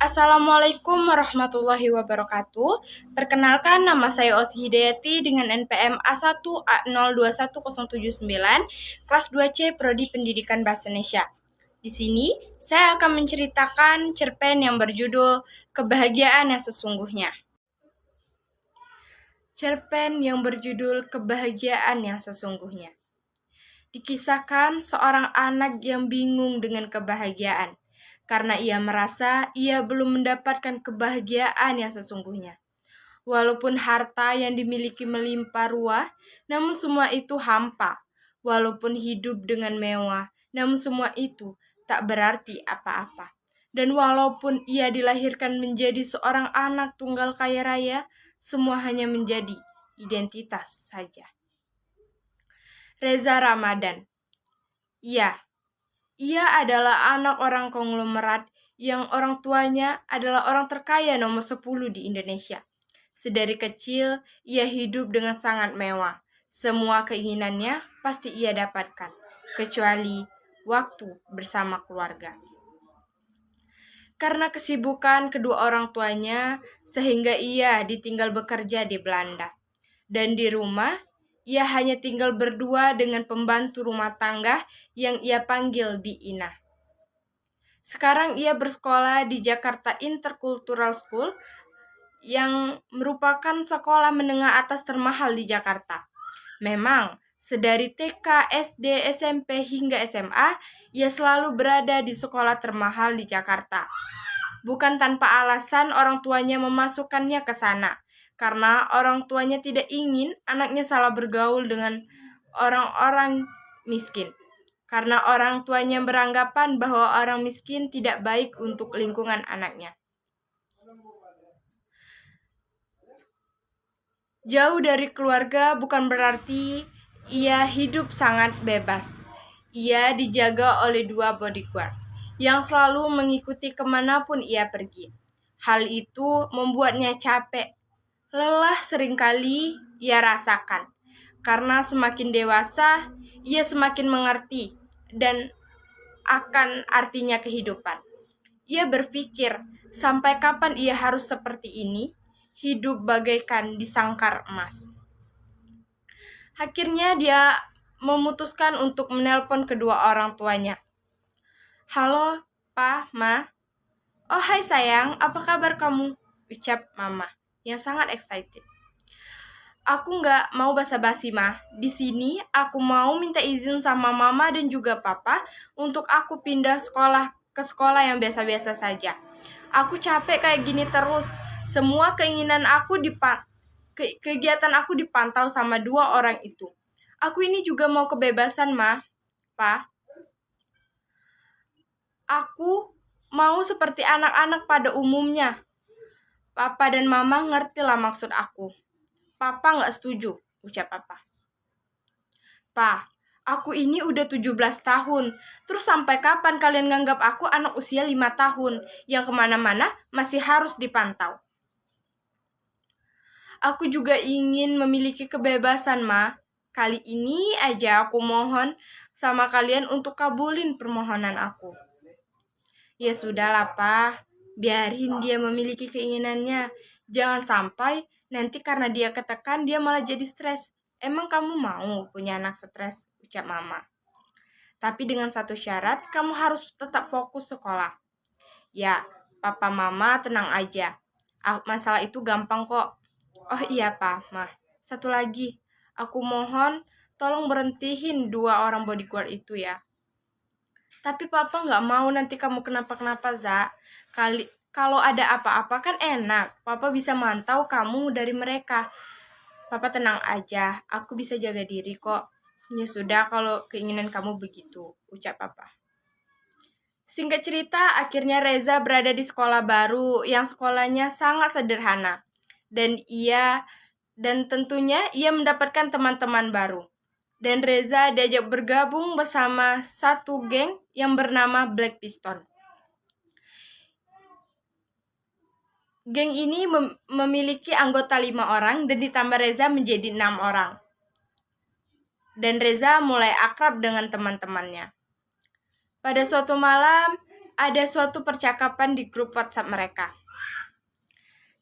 Assalamualaikum warahmatullahi wabarakatuh. Perkenalkan, nama saya Osi Hidayati dengan NPM A1A021079, kelas 2C Prodi Pendidikan Bahasa Indonesia. Di sini, saya akan menceritakan cerpen yang berjudul Kebahagiaan yang Sesungguhnya. Cerpen yang berjudul Kebahagiaan yang Sesungguhnya. Dikisahkan seorang anak yang bingung dengan kebahagiaan, karena ia merasa ia belum mendapatkan kebahagiaan yang sesungguhnya. Walaupun harta yang dimiliki melimpah ruah, namun semua itu hampa. Walaupun hidup dengan mewah, namun semua itu tak berarti apa-apa. Dan walaupun ia dilahirkan menjadi seorang anak tunggal kaya raya, semua hanya menjadi identitas saja. Reza Ramadan. Ia adalah anak orang konglomerat yang orang tuanya adalah orang terkaya nomor 10 di Indonesia. Sedari kecil, ia hidup dengan sangat mewah. Semua keinginannya pasti ia dapatkan, kecuali waktu bersama keluarga. Karena kesibukan kedua orang tuanya, sehingga ia ditinggal bekerja di Belanda. Dan di rumah, ia hanya tinggal berdua dengan pembantu rumah tangga yang ia panggil Bi Ina. Sekarang ia bersekolah di Jakarta Intercultural School yang merupakan sekolah menengah atas termahal di Jakarta. Memang, sedari TK, SD, SMP, hingga SMA, ia selalu berada di sekolah termahal di Jakarta. Bukan tanpa alasan orang tuanya memasukkannya ke sana, karena orang tuanya tidak ingin anaknya salah bergaul dengan orang-orang miskin. Karena orang tuanya beranggapan bahwa orang miskin tidak baik untuk lingkungan anaknya. Jauh dari keluarga bukan berarti ia hidup sangat bebas. Ia dijaga oleh 2 bodyguard yang selalu mengikuti kemanapun ia pergi. Hal itu membuatnya capek. Lelah seringkali ia rasakan. Karena semakin dewasa, ia semakin mengerti dan akan artinya kehidupan. Ia berpikir, sampai kapan ia harus seperti ini? Hidup bagaikan disangkar emas. Akhirnya dia memutuskan untuk menelpon kedua orang tuanya. Halo, Pa, Ma. Oh, hai sayang, apa kabar kamu? Ucap Mama yang sangat excited. Aku nggak mau basa-basi, Ma. Di sini aku mau minta izin sama Mama dan juga Papa untuk aku pindah ke sekolah yang biasa-biasa saja. Aku capek kayak gini terus. Semua keinginan aku kegiatan aku dipantau sama 2 orang itu. Aku ini juga mau kebebasan, Ma. Pa. Aku mau seperti anak-anak pada umumnya. Papa dan Mama ngertilah maksud aku. Papa nggak setuju, ucap Papa. Pa, aku ini udah 17 tahun. Terus sampai kapan kalian nganggap aku anak usia 5 tahun yang kemana-mana masih harus dipantau? Aku juga ingin memiliki kebebasan, Ma. Kali ini aja aku mohon sama kalian untuk kabulin permohonan aku. Ya sudahlah, Pa. Biarin dia memiliki keinginannya. Jangan sampai nanti karena dia ketekan, dia malah jadi stres. Emang kamu mau punya anak stres? Ucap Mama. Tapi dengan satu syarat, kamu harus tetap fokus sekolah. Ya, Papa Mama tenang aja. Masalah itu gampang kok. Oh iya, Pa, Ma. Satu lagi, aku mohon tolong berhentiin 2 orang bodyguard itu ya. Tapi Papa nggak mau nanti kamu kenapa-kenapa, Za. Kalau ada apa-apa kan enak. Papa bisa mantau kamu dari mereka. Papa tenang aja, aku bisa jaga diri kok. Ya sudah kalau keinginan kamu begitu, ucap Papa. Singkat cerita, akhirnya Reza berada di sekolah baru yang sekolahnya sangat sederhana. Dan tentunya ia mendapatkan teman-teman baru. Dan Reza diajak bergabung bersama satu geng yang bernama Black Piston. Geng ini memiliki anggota 5 orang dan ditambah Reza menjadi 6 orang. Dan Reza mulai akrab dengan teman-temannya. Pada suatu malam, ada suatu percakapan di grup WhatsApp mereka.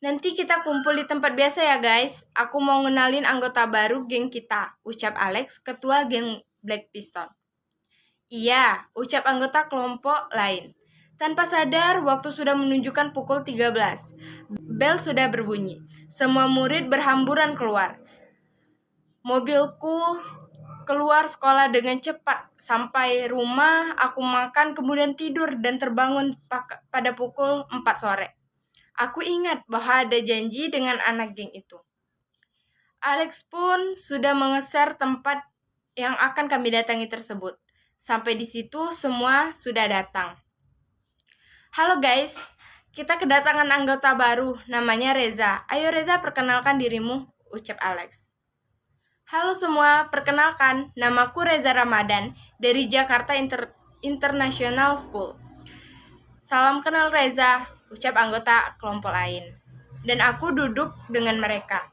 Nanti kita kumpul di tempat biasa ya guys. Aku mau ngenalin anggota baru geng kita, ucap Alex, ketua geng Black Piston. Iya, ucap anggota kelompok lain. Tanpa sadar, waktu sudah menunjukkan pukul 13. Bel sudah berbunyi. Semua murid berhamburan keluar. Mobilku keluar sekolah dengan cepat. Sampai rumah, aku makan, kemudian tidur dan terbangun pada pukul 4 sore. Aku ingat bahwa ada janji dengan anak geng itu. Alex pun sudah mengeser tempat yang akan kami datangi tersebut. Sampai di situ semua sudah datang. Halo guys, kita kedatangan anggota baru, namanya Reza. Ayo Reza, perkenalkan dirimu, ucap Alex. Halo semua, perkenalkan, namaku Reza Ramadan dari Jakarta International School. Salam kenal Reza, ucap anggota kelompok lain. Dan aku duduk dengan mereka.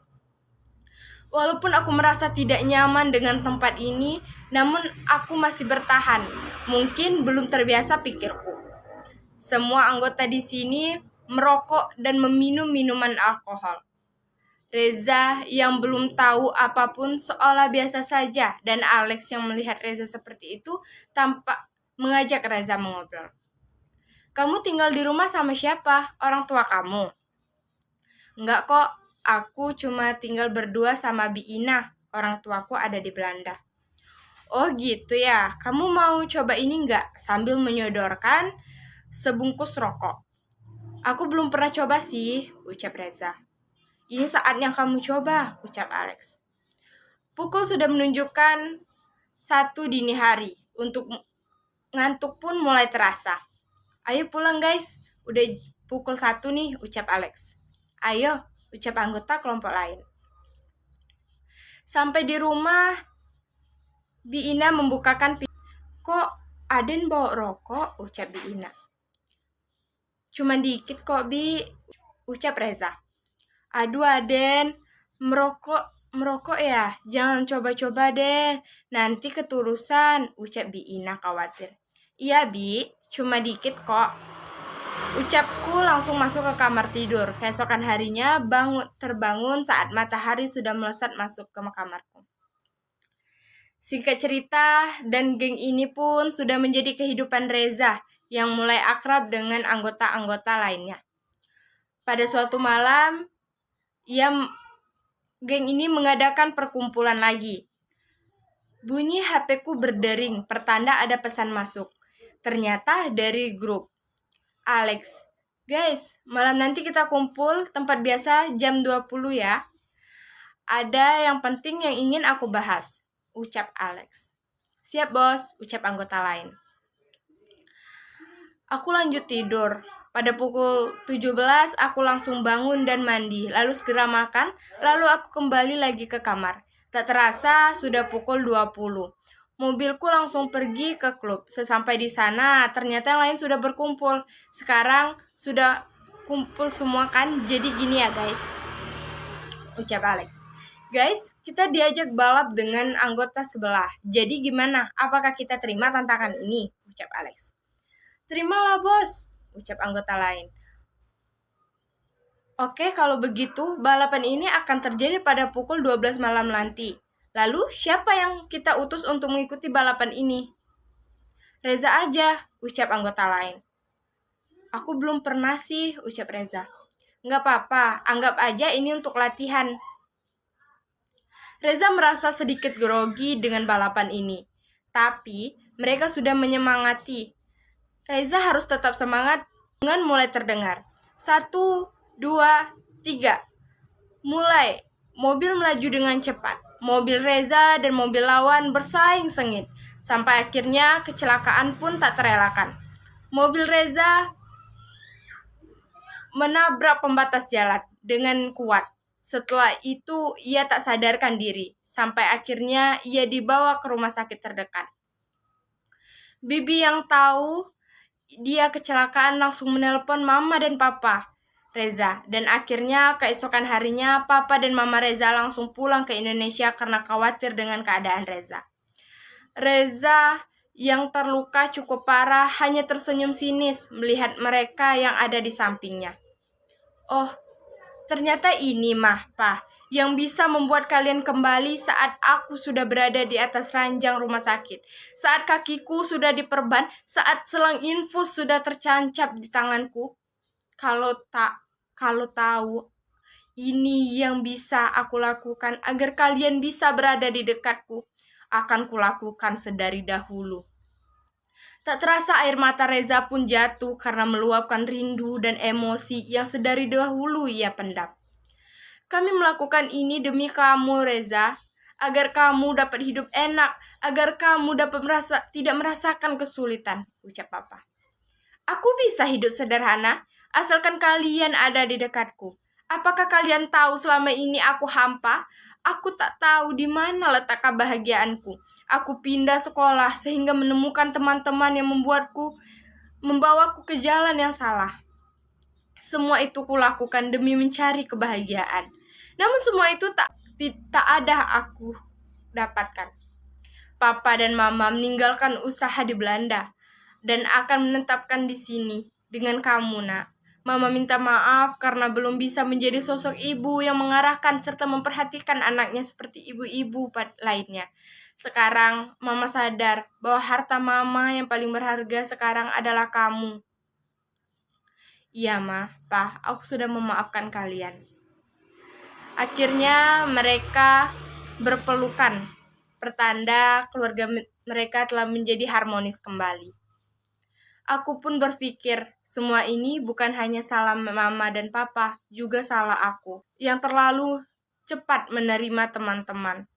Walaupun aku merasa tidak nyaman dengan tempat ini, namun aku masih bertahan. Mungkin belum terbiasa pikirku. Semua anggota di sini merokok dan meminum minuman alkohol. Reza yang belum tahu apapun seolah biasa saja, dan Alex yang melihat Reza seperti itu tampak mengajak Reza mengobrol. Kamu tinggal di rumah sama siapa? Orang tua kamu? Enggak kok, aku cuma tinggal berdua sama Bi Ina. Orang tuaku ada di Belanda. Oh gitu ya, kamu mau coba ini enggak? Sambil menyodorkan sebungkus rokok. Aku belum pernah coba sih, ucap Reza. Ini saatnya kamu coba, ucap Alex. Pukul sudah menunjukkan 1 dini hari. Untuk ngantuk pun mulai terasa. Ayo pulang guys, udah pukul 1 nih, ucap Alex. Ayo, ucap anggota kelompok lain. Sampai di rumah, Bi Ina membukakan pintu. Kok Aden bawa rokok, ucap Bi Ina. Cuma dikit kok Bi, ucap Reza. Aduh Aden, merokok ya, jangan coba-coba Den, nanti keturusan, ucap Bi Ina khawatir. Iya Bi, cuma dikit kok. Ucapku langsung masuk ke kamar tidur. Keesokan harinya terbangun saat matahari sudah melesat masuk ke kamarku. Singkat cerita, dan geng ini pun sudah menjadi kehidupan Reza yang mulai akrab dengan anggota-anggota lainnya. Pada suatu malam, geng ini mengadakan perkumpulan lagi. Bunyi HP-ku berdering, pertanda ada pesan masuk. Ternyata dari grup. Alex, guys, malam nanti kita kumpul tempat biasa jam 20 ya. Ada yang penting yang ingin aku bahas, ucap Alex. Siap bos, ucap anggota lain. Aku lanjut tidur. Pada pukul 17 aku langsung bangun dan mandi, lalu segera makan, lalu aku kembali lagi ke kamar. Tak terasa sudah pukul 20. Mobilku langsung pergi ke klub. Sesampai di sana, ternyata yang lain sudah berkumpul. Sekarang sudah kumpul semua kan? Jadi gini ya guys, ucap Alex. Guys, kita diajak balap dengan anggota sebelah. Jadi gimana? Apakah kita terima tantangan ini? Ucap Alex. Terimalah bos, ucap anggota lain. Oke, kalau begitu, balapan ini akan terjadi pada pukul 12 malam nanti. Lalu, siapa yang kita utus untuk mengikuti balapan ini? Reza aja, ucap anggota lain. Aku belum pernah sih, ucap Reza. Nggak apa-apa, anggap aja ini untuk latihan. Reza merasa sedikit grogi dengan balapan ini. Tapi, mereka sudah menyemangati. Reza harus tetap semangat dengan mulai terdengar. 1, 2, 3. Mulai, mobil melaju dengan cepat. Mobil Reza dan mobil lawan bersaing sengit. Sampai akhirnya kecelakaan pun tak terelakkan. Mobil Reza menabrak pembatas jalan dengan kuat. Setelah itu ia tak sadarkan diri. Sampai akhirnya ia dibawa ke rumah sakit terdekat. Bibi yang tahu dia kecelakaan langsung menelpon mama dan papa Reza, dan akhirnya keesokan harinya papa dan mama Reza langsung pulang ke Indonesia karena khawatir dengan keadaan Reza. Reza Yang terluka cukup parah hanya tersenyum sinis melihat mereka yang ada di sampingnya. Oh, ternyata ini mah, Pak, yang bisa membuat kalian kembali saat aku sudah berada di atas ranjang rumah sakit. Saat kakiku sudah diperban, saat selang infus sudah tercancap di tanganku. Kalau tahu ini yang bisa aku lakukan agar kalian bisa berada di dekatku, akan kulakukan sedari dahulu. Tak terasa air mata Reza pun jatuh karena meluapkan rindu dan emosi yang sedari dahulu ia pendam. Kami melakukan ini demi kamu, Reza, agar kamu dapat hidup enak, agar kamu dapat tidak merasakan kesulitan, ucap Papa. Aku bisa hidup sederhana, asalkan kalian ada di dekatku. Apakah kalian tahu selama ini aku hampa? Aku tak tahu di mana letak kebahagiaanku. Aku pindah sekolah sehingga menemukan teman-teman yang membawaku ke jalan yang salah. Semua itu kulakukan demi mencari kebahagiaan. Namun semua itu tak ada aku dapatkan. Papa dan Mama meninggalkan usaha di Belanda dan akan menetapkan di sini dengan kamu, Nak. Mama minta maaf karena belum bisa menjadi sosok ibu yang mengarahkan serta memperhatikan anaknya seperti ibu-ibu lainnya. Sekarang Mama sadar bahwa harta Mama yang paling berharga sekarang adalah kamu. Iya, Ma, Pa, aku sudah memaafkan kalian. Akhirnya mereka berpelukan, pertanda keluarga mereka telah menjadi harmonis kembali. Aku pun berpikir, semua ini bukan hanya salah Mama dan Papa, juga salah aku, yang terlalu cepat menerima teman-teman.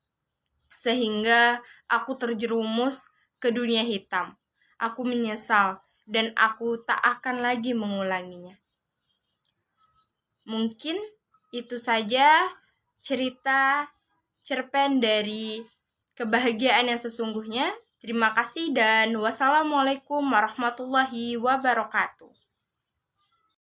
Sehingga aku terjerumus ke dunia hitam. Aku menyesal, dan aku tak akan lagi mengulanginya. Mungkin itu saja cerita cerpen dari Kebahagiaan yang Sesungguhnya. Terima kasih dan wassalamualaikum warahmatullahi wabarakatuh.